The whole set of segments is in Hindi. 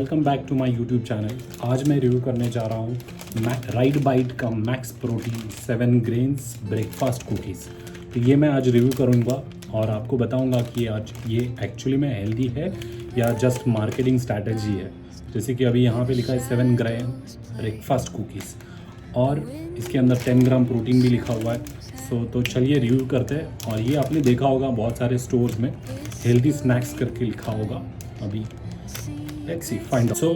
Welcome back to my YouTube channel. आज मैं रिव्यू करने जा रहा हूँ राइट बाइट का Max Protein 7 grains breakfast cookies. तो ये मैं आज रिव्यू करूँगा और आपको बताऊँगा कि आज ये एक्चुअली में हेल्दी है या जस्ट मार्केटिंग स्ट्रैटेजी है। जैसे कि अभी यहाँ पे लिखा है 7 ग्राम ब्रेकफास्ट कुकीज़ और इसके अंदर 10 ग्राम प्रोटीन भी लिखा हुआ है। तो चलिए रिव्यू करते हैं। और ये आपने देखा होगा बहुत सारे स्टोर्स में हेल्दी स्नैक्स करके लिखा होगा। अभी let's see find. So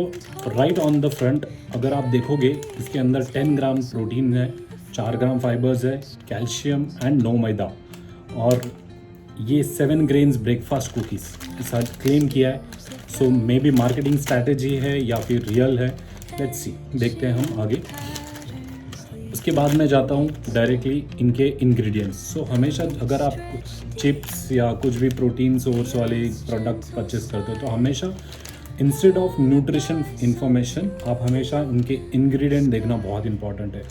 right on the front अगर आप देखोगे इसके अंदर 10 ग्राम प्रोटीन है, 4 ग्राम फाइबर्स है, कैल्शियम एंड नो मैदा। और ये 7 ग्रेन्स ब्रेकफास्ट कुकीज़ के साथ क्लेम किया है। सो मे बी मार्केटिंग स्ट्रैटेजी है या फिर रियल है। लेट्स सी, देखते हैं हम आगे। उसके बाद मैं जाता हूँ डायरेक्टली इनके इंग्रेडिएंट्स। सो हमेशा अगर आप चिप्स या कुछ भी प्रोटीन सोर्स वाले प्रोडक्ट परचेस करते हो तो हमेशा इंस्टेड ऑफ न्यूट्रिशन इंफॉर्मेशन आप हमेशा इनके इंग्रेडिएंट देखना बहुत इंपॉर्टेंट है।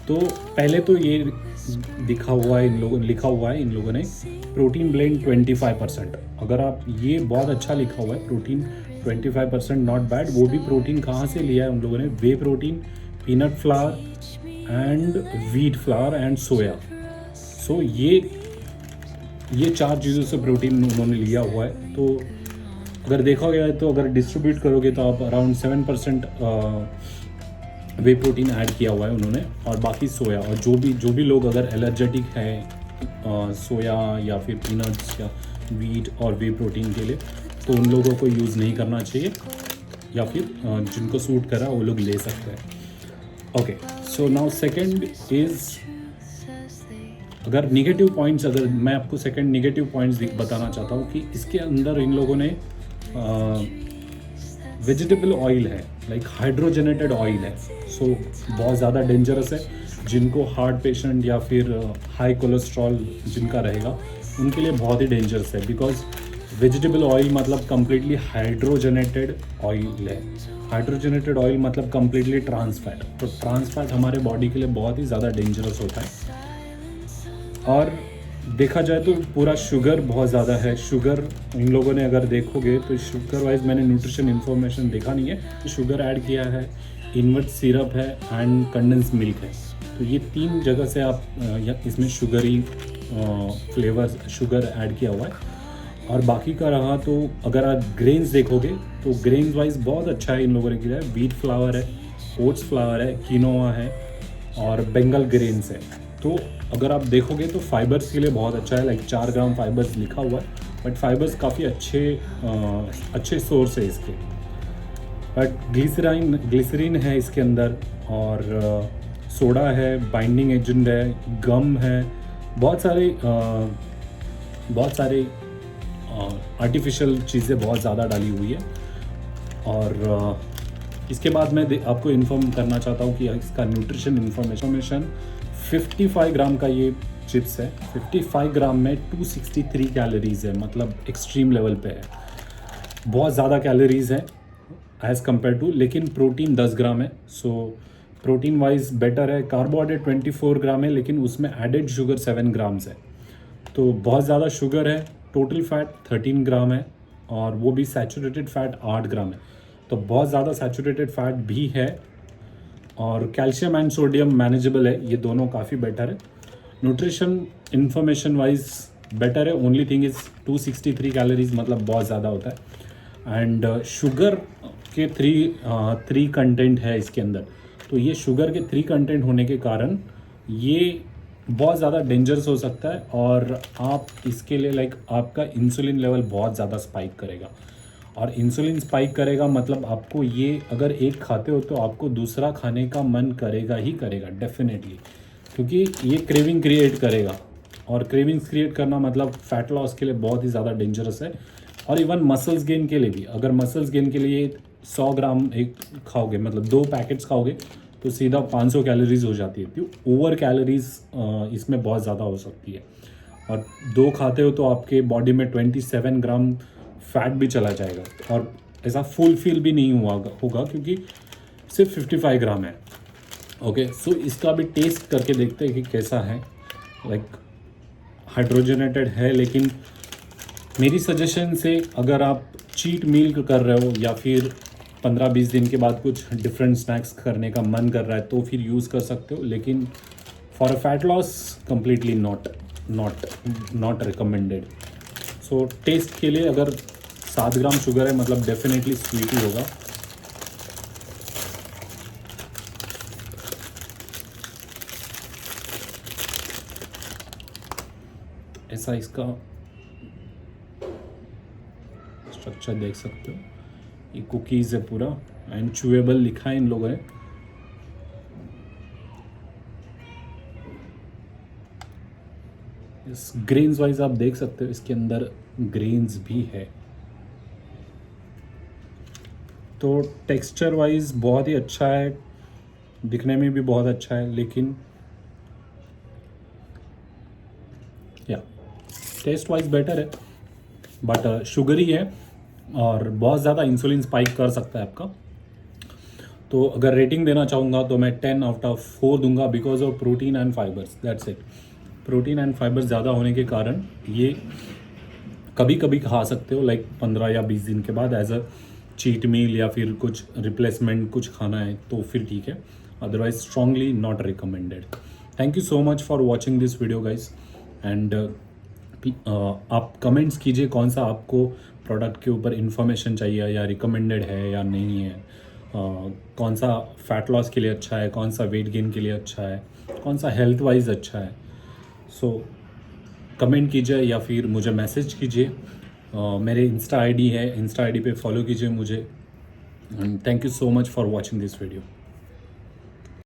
तो पहले तो ये लिखा हुआ है इन लोगों ने प्रोटीन ब्लेंड 25%। अगर आप ये बहुत अच्छा लिखा हुआ है प्रोटीन 25% नॉट बैड। वो भी प्रोटीन कहाँ से लिया है उन लोगों ने? वे protein, peanut flour and wheat flour and soya. So ये 4 चीज़ों से प्रोटीन उन्होंने लिया हुआ है। तो अगर देखा गया है तो अगर डिस्ट्रीब्यूट करोगे तो आप अराउंड 7% वे प्रोटीन ऐड किया हुआ है उन्होंने, और बाकी सोया। और जो भी लोग अगर एलर्जेटिक है सोया या फिर पीनट्स या वीट और वे प्रोटीन के लिए, तो उन लोगों को यूज़ नहीं करना चाहिए, या फिर जिनको सूट करा वो लोग ले सकते हैं। Okay, so now second is अगर निगेटिव पॉइंट्स, अगर मैं आपको सेकंड निगेटिव पॉइंट्स बताना चाहता हूँ कि इसके अंदर इन लोगों ने वेजिटेबल ऑयल है, लाइक हाइड्रोजनेटेड ऑयल है। सो बहुत ज़्यादा डेंजरस है। जिनको हार्ट पेशेंट या फिर हाई कोलेस्ट्रॉल जिनका रहेगा उनके लिए बहुत ही डेंजरस है, बिकॉज वेजिटेबल ऑयल मतलब कम्प्लीटली हाइड्रोजनेटेड ऑयल है। हाइड्रोजनेटेड ऑयल मतलब कम्प्लीटली ट्रांस फैट। तो ट्रांस फैट हमारे बॉडी के लिए बहुत ही ज़्यादा डेंजरस होता है। और देखा जाए तो पूरा शुगर बहुत ज़्यादा है। शुगर इन लोगों ने अगर देखोगे तो शुगर वाइज मैंने न्यूट्रिशन इन्फॉर्मेशन देखा नहीं है। शुगर ऐड किया है, इनवर्ट सिरप है एंड कंडेंस मिल्क है। तो ये 3 जगह से आप इसमें शुगरी फ्लेवर शुगर ऐड किया हुआ है। और बाकी का रहा तो अगर आप ग्रेन्स देखोगे तो ग्रेन्स वाइज बहुत अच्छा है इन लोगों ने किया है। व्हीट फ्लावर है, ओट्स फ्लावर है, कीनोआ है और बेंगल ग्रेन्स है। तो अगर आप देखोगे तो फाइबर्स के लिए बहुत अच्छा है, लाइक 4 ग्राम फाइबर्स लिखा हुआ है, बट फाइबर्स काफ़ी अच्छे सोर्स है इसके। बट ग्लिसरीन है इसके अंदर, और सोडा है, बाइंडिंग एजेंट है, गम है, बहुत सारे आर्टिफिशियल चीज़ें बहुत ज़्यादा डाली हुई है। और इसके बाद मैं आपको इन्फॉर्म करना चाहता हूँ कि इसका न्यूट्रिशन इन्फॉर्मेशन 55 ग्राम का ये चिप्स है। 55 ग्राम में 263 कैलोरीज़ है, मतलब एक्सट्रीम लेवल पे है। बहुत ज़्यादा कैलोरीज़ है एज़ कम्पेयर टू, लेकिन प्रोटीन 10 ग्राम है। सो प्रोटीन वाइज बेटर है। कार्बोहाइड्रेट 24 ग्राम है, लेकिन उसमें एडेड शुगर 7 ग्राम्स है। तो बहुत ज़्यादा शुगर है। टोटल फैट 13 ग्राम है, और वो भी सैचुरेटेड फैट 8 ग्राम है। तो बहुत ज़्यादा सैचुरेटेड फैट भी है। और कैल्शियम एंड सोडियम मैनेजेबल है, ये दोनों काफ़ी बेटर है। न्यूट्रिशन इन्फॉर्मेशन वाइज बेटर है। ओनली थिंग इज़ 263 कैलोरीज, मतलब बहुत ज़्यादा होता है। एंड शुगर के 3 कंटेंट है इसके अंदर। तो ये शुगर के 3 कंटेंट होने के कारण ये बहुत ज़्यादा डेंजरस हो सकता है, और आप इसके लिए लाइक आपका इंसुलिन लेवल बहुत ज़्यादा स्पाइक करेगा। और इंसुलिन स्पाइक करेगा मतलब आपको ये अगर एक खाते हो तो आपको दूसरा खाने का मन करेगा ही करेगा डेफिनेटली, क्योंकि ये क्रेविंग क्रिएट करेगा। और क्रेविंग्स क्रिएट करना मतलब फैट लॉस के लिए बहुत ही ज़्यादा डेंजरस है। और इवन मसल्स गेन के लिए भी, अगर मसल्स गेन के लिए 100 ग्राम एक खाओगे, मतलब 2 पैकेट्स खाओगे, तो सीधा 500 कैलोरीज हो जाती है। तो ओवर कैलोरीज इसमें बहुत ज़्यादा हो सकती है। और 2 खाते हो तो आपके बॉडी में 27 ग्राम फैट भी चला जाएगा, और ऐसा फुल फील भी नहीं होगा क्योंकि सिर्फ 55 ग्राम है। ओके, सो इसका भी टेस्ट करके देखते हैं कि कैसा है। लाइक हाइड्रोजनेटेड है, लेकिन मेरी सजेशन से अगर आप चीट मील कर रहे हो या फिर 15-20 दिन के बाद कुछ डिफरेंट स्नैक्स करने का मन कर रहा है तो फिर यूज़ कर सकते हो, लेकिन for a fat loss completely not recommended. So taste के लिए अगर 7 ग्राम शुगर है मतलब डेफिनेटली स्वीट ही होगा। ऐसा इसका स्ट्रक्चर देख सकते हो, ये कुकीज़ है पूरा एंड चूएबल लिखा है इन लोगों ने। इस ग्रेन्स वाइज आप देख सकते हो इसके अंदर ग्रेन्स भी है। तो टेक्सचर वाइज बहुत ही अच्छा है, दिखने में भी बहुत अच्छा है, लेकिन या टेस्ट वाइज बेटर है, बट शुगरी है और बहुत ज़्यादा इंसुलिन स्पाइक कर सकता है आपका। तो अगर रेटिंग देना चाहूँगा तो मैं 10/4 दूंगा because of protein and fibres, that's it. Protein and fibres ज़्यादा होने के कारण ये कभी कभी खा सकते हो, लाइक 15 या 20 दिन के बाद एज अ चीट मील या फिर कुछ रिप्लेसमेंट कुछ खाना है तो फिर ठीक है, otherwise strongly not recommended. Thank you so much for watching this video guys and आप कमेंट्स कीजिए कौन सा आपको प्रोडक्ट के ऊपर इन्फॉर्मेशन चाहिए या रिकमेंडेड है या नहीं है, कौन सा फैट लॉस के लिए अच्छा है, कौन सा वेट गेन के लिए अच्छा है, कौन सा हेल्थ वाइज अच्छा है। सो कमेंट कीजिए या फिर मुझे मैसेज कीजिए। मेरे इंस्टा आईडी है, इंस्टा आईडी पे फॉलो कीजिए मुझे। Thank you so much for watching this video.